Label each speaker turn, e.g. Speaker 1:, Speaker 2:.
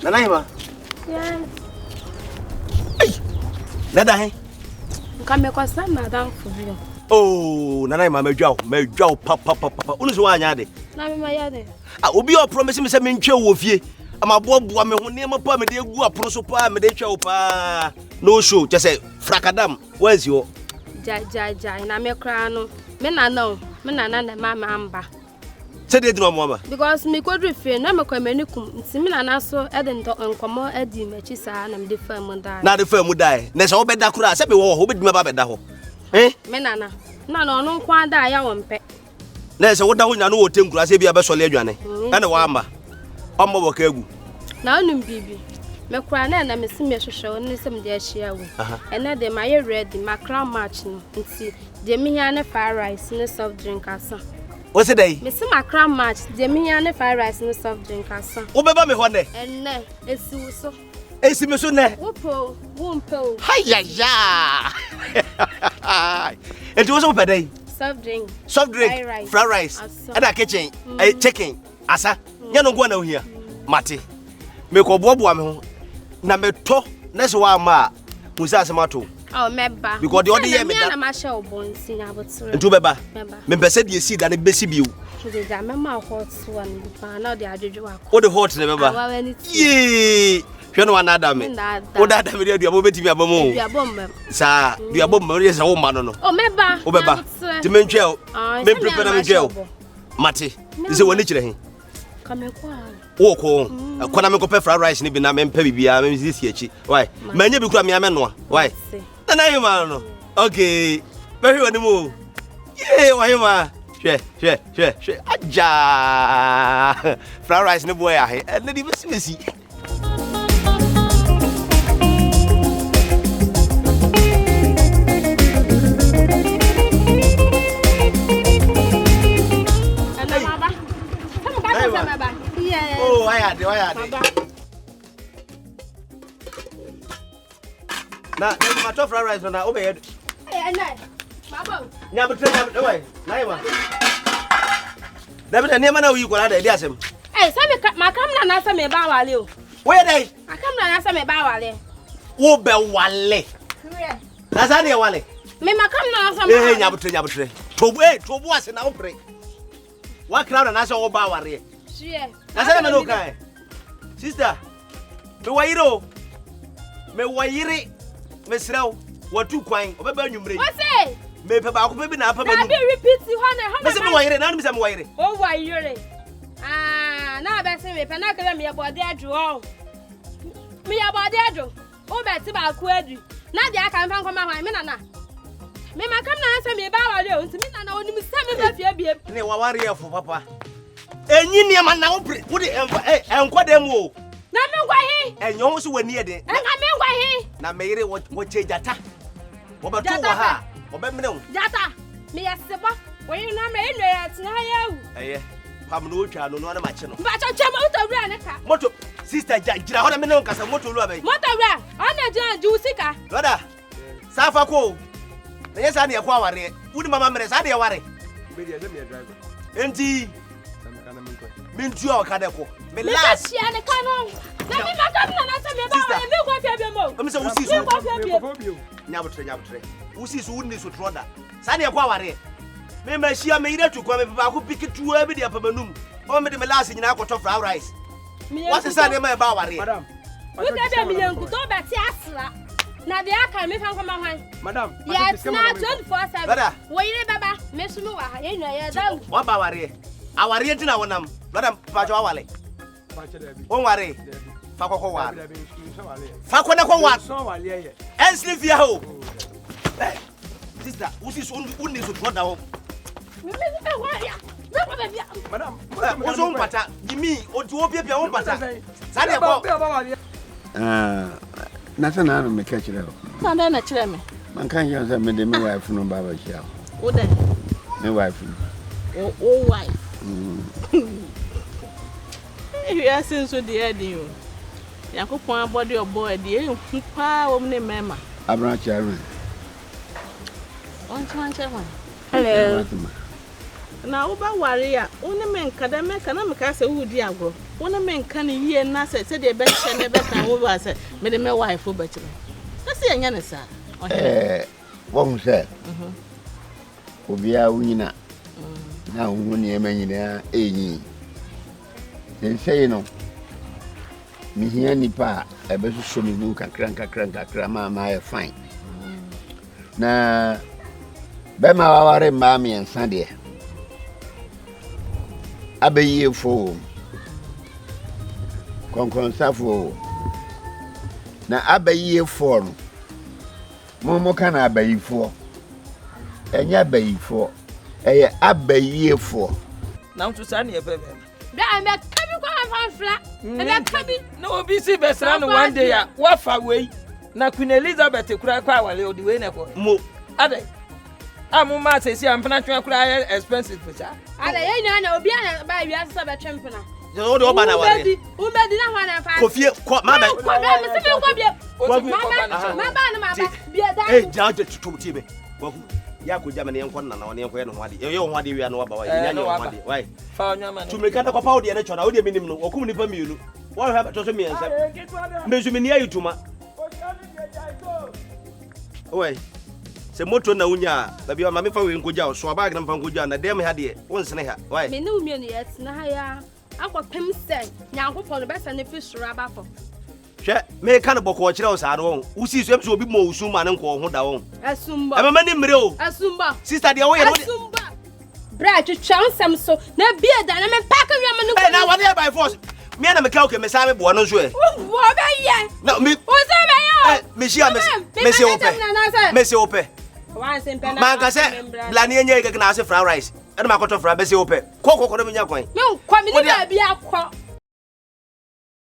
Speaker 1: Nanaima.
Speaker 2: Yes.
Speaker 1: Hey. Nada he.
Speaker 2: Come kwa sana madam for you.
Speaker 1: Oh, Nanaima medwaw papa. Unu so anya de.
Speaker 2: Na me mayade.
Speaker 1: Ah, obi o promise me say me ntwe wo fie. Amaboaboa me ho ne ma pa me de gu apono so pa me de twa wo pa. No show, just say frakadam. Where's your?
Speaker 2: Ja na me kra no. Me na na mama amba.
Speaker 1: Say dey do mama.
Speaker 2: Because me kodru fie na me kwa manikum. Nti me na so e de nkomo adi machi saa na me de fa mu dai.
Speaker 1: Na de fa mu dai. Na se wo beda kura, se be wo ho bedima ba beda ho.
Speaker 2: Me na ono kwa da ya wo mpe.
Speaker 1: Na se wo da ho nya no wo tenkura se bia be sole adwane. Na wa amba. Ombo wo ka egu.
Speaker 2: Na onum bibi. Me kura na me si me hwehwe won se me de ahia wo. Ena de my ready macra match no. Nti de me hia ne fire rice ne soft drink asa.
Speaker 1: What's the day?
Speaker 2: Me see my crown match. The me and fire rice and soft drink asa.
Speaker 1: Wo beba me ho ne?
Speaker 2: Enne, esi so.
Speaker 1: Esi me so ne?
Speaker 2: Wo po.
Speaker 1: Hayya. Enti wo so pe dey?
Speaker 2: Soft drink.
Speaker 1: Fried rice. And a kitchen. Chicken. Asa. Nya no go na ohia. Mate. Me ko boaboa me ho. Na me to na se wa ma. Musa asemato.
Speaker 2: Oh, meba.
Speaker 1: Because the other year me
Speaker 2: na ma share obonsi na botre.
Speaker 1: Ntu beba. Me pese de esi da na besi biu.
Speaker 2: De da mema hot one pa na de adwojo akọ.
Speaker 1: O de hot na beba. Yee. Hwe no wana da me. O da da me de aduabo betimi abamu.
Speaker 2: Aduabo mem.
Speaker 1: Sa, aduabo me re se wo ma no.
Speaker 2: Oh, meba.
Speaker 1: O beba. Ti me ntwe o. Me prepare na me ntwe o. Mate. Ise woni kire he.
Speaker 2: Kame kwa.
Speaker 1: Wo ko. Kwana me ko pe fried rice ni bi na me mpa bibia me sisi achi. Why? Manya bi kura me amenoa. Why? Na you man no. Okay. Very well mo. Yeah, why ma? She. Aja. Fried rice no boy ahe. And the messy. Oh, why are they? Na, my top fried rice na obey.
Speaker 2: Eh, na. Baba.
Speaker 1: Nyabtre, why? Na. David, na na uyi kwala da dia asem.
Speaker 2: Eh, say me ma kam na say me ba wale o.
Speaker 1: Where dey?
Speaker 2: Ma kam na say me ba wale.
Speaker 1: Wo be wale. Na sa de wale.
Speaker 2: Me ma kam na say me.
Speaker 1: Eh, nyabtre. Tobu ase na opre. Wa crowd na say wo ba ware.
Speaker 2: Sure.
Speaker 1: Na say me no kai. Sister, me wayire. Mesraw watu kwan obeba nwumre
Speaker 2: what say
Speaker 1: me pe ba ko pe bi na pa ba
Speaker 2: nu be repeat ho
Speaker 1: me se me wayire na me se me wayire
Speaker 2: o wayire na be se me pe na kele me yebode adwo o me yebode adwo o be ti ba ko adu na dia aka mfa nkoma hwan me na me makam na se me ba wale o nti me na onim se me ba fie biem
Speaker 1: ne waware yefo papa enyi ne ma na wo pre wo de enkodem o
Speaker 2: na me ngwahi
Speaker 1: enyo so wani ede
Speaker 2: enka me ngwahi
Speaker 1: na me yire wo chejata wo ba to wo ha wo ba mene wo
Speaker 2: jata me yesebo wo yi na me enu ya tina ya wu
Speaker 1: pam no twa no no na ma che no
Speaker 2: ba cha cha moto wura ne ka
Speaker 1: moto sister jira ho na me no kasa moto lu abai
Speaker 2: moto wura ona jira ju sika
Speaker 1: brother safa ko na yesa na ye kwa ware wudi mama mere sa de ware be de me driver enti mintu o ka de ko me last
Speaker 2: shia ne kanon na me makam na say me ba wale me kwa fia be mo
Speaker 1: me say usi so nyabotre usi so wuni so troda sa de kwa ware me ma shia me ire tukwa me ba ko pikitu abi de apamanum o me de me last nyina ko to fried rice what is that me ba ware
Speaker 3: madam
Speaker 2: we dey be yanku to be ti asra na de aka me fan koma hwan
Speaker 3: madam
Speaker 2: yes na 24/7 wo ire baba me sumi wa ha ye nwa ye da
Speaker 1: wa ba ware aware ntina wonam madam pa jo wale won ware fa kokko wa fa ko na ko wa
Speaker 3: so wale ye
Speaker 1: ensli fia ho sister usi so unni so troda ho
Speaker 2: me be wa ya me ko be bia
Speaker 3: madam
Speaker 1: o so mpata gimi o ti o piapia won pata sa de ko
Speaker 4: na sana no me ka kire ho
Speaker 5: na na kire me
Speaker 4: man kan yo say me de me wife no baba chia
Speaker 5: o de
Speaker 4: me wife
Speaker 5: o wife we are since the ending yakopon abode obo ade ehun pa wo ne mema
Speaker 4: abran chairman
Speaker 5: on chairman
Speaker 2: hello
Speaker 5: na wo ba ware a wo ne me nka da me kana me ka se wo di agro wo ne me nka ne yie na se de be hye ne be kan wo ba se me de me wife ba kire se enya ne sa
Speaker 4: won se obia wunyina na wo ne emanyina enyi den sei no mi hia nipa e be so mi nu kakra ma e fine na be ma waware ma mi ensa de abayefo konkonsafo na abayefo no mo kana abayefo enya abayefo eye abayefo
Speaker 3: na ntu sa ne ebe
Speaker 2: da me kabi kwa fanfla me kabi
Speaker 3: no obi si besra no one day ya wa fa wei na Queen Elizabeth kura kwa wale odi wei ne ko
Speaker 1: mo
Speaker 3: ade amuma se si ampana twa kura expensive pesa
Speaker 2: ade ye nya na obi ana ba wi asa ba twempena
Speaker 1: o de oba na wale
Speaker 2: umedi na hwana fa
Speaker 1: kofie ko ma ba
Speaker 2: ko da me se me ko bia ma ba na ma ba bia da
Speaker 1: jaje tutu tibe wahu ya ko jama ne yankon na ne yanko ye no hwade ye ho hwade wi ana waba wa nya nya hwade wai
Speaker 3: fa onyama ne
Speaker 1: tumeka da kwa pa ode ne chona ode minim no okum nipa mienu wa ha to so miensa mezumi ne ayituma oi se moto na unya babi ma me fa we nkoja o so bag na fa nkoja na dem ha de wonsene ha wai
Speaker 2: me ne umienu ye tena ha ya akopem sen nyankopon be se ne fi sura ba fo
Speaker 1: hwe me ka ne boko kire o sa no won usi so ebi mo usuma ne nko ho da won
Speaker 2: asumba
Speaker 1: e mama ni mre o
Speaker 2: asumba
Speaker 1: sister de wo ye
Speaker 2: asumba bra twetwa nsam so na bia da na me pack wi am ne
Speaker 1: na wade by force me na me ka o ke me sa me bo no so e
Speaker 2: wo be ye
Speaker 1: na me
Speaker 2: o se me yo
Speaker 1: me shia me se ope
Speaker 2: wan se mpena
Speaker 1: man ka se blani enye ke na se fried rice e na makoto fried be se ope ko me nya kwan
Speaker 2: me kwa me ni ba bia akọ